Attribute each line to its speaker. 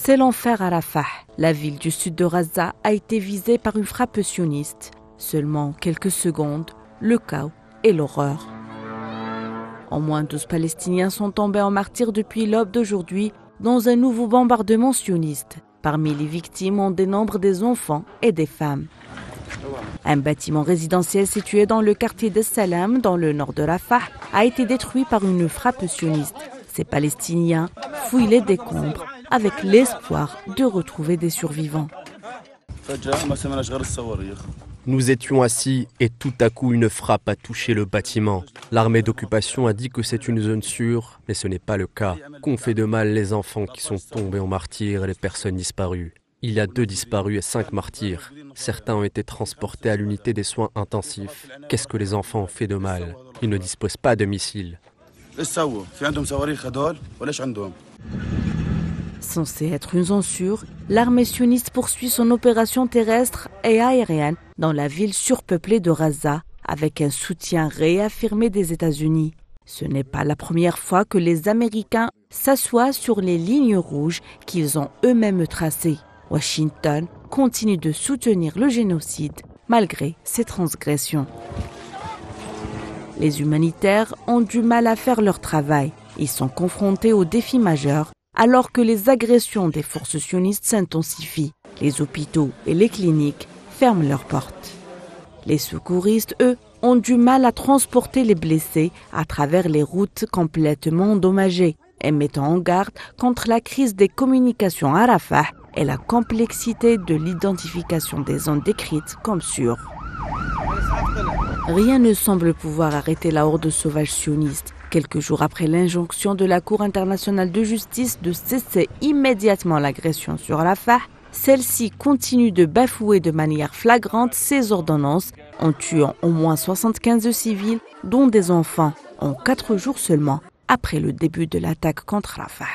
Speaker 1: C'est l'enfer à Rafah. La ville du sud de Gaza a été visée par une frappe sioniste. Seulement quelques secondes, le chaos et l'horreur. Au moins 12 Palestiniens sont tombés en martyrs depuis l'aube d'aujourd'hui dans un nouveau bombardement sioniste. Parmi les victimes, on dénombre des enfants et des femmes. Un bâtiment résidentiel situé dans le quartier de Salam, dans le nord de Rafah, a été détruit par une frappe sioniste. Ces Palestiniens fouillent les décombres avec l'espoir de retrouver des survivants.
Speaker 2: Nous étions assis et tout à coup une frappe a touché le bâtiment. L'armée d'occupation a dit que c'est une zone sûre, mais ce n'est pas le cas. Qu'ont fait de mal les enfants qui sont tombés en martyrs et les personnes disparues. Il y a 2 disparus et 5 martyrs. Certains ont été transportés à l'unité des soins intensifs. Qu'est-ce que les enfants ont fait de mal? Ils ne disposent pas de missiles.
Speaker 1: Censée être une zone sûre, l'armée sioniste poursuit son opération terrestre et aérienne dans la ville surpeuplée de Gaza, avec un soutien réaffirmé des États-Unis. Ce n'est pas la première fois que les Américains s'assoient sur les lignes rouges qu'ils ont eux-mêmes tracées. Washington continue de soutenir le génocide malgré ses transgressions. Les humanitaires ont du mal à faire leur travail. Ils sont confrontés aux défis majeurs alors que les agressions des forces sionistes s'intensifient. Les hôpitaux et les cliniques ferment leurs portes. Les secouristes, eux, ont du mal à transporter les blessés à travers les routes complètement endommagées et mettant en garde contre la crise des communications à Rafah et la complexité de l'identification des zones décrites comme sûres. Rien ne semble pouvoir arrêter la horde sauvage sioniste. Quelques jours après l'injonction de la Cour internationale de justice de cesser immédiatement l'agression sur Rafah, celle-ci continue de bafouer de manière flagrante ses ordonnances en tuant au moins 75 civils, dont des enfants, en 4 jours seulement après le début de l'attaque contre Rafah.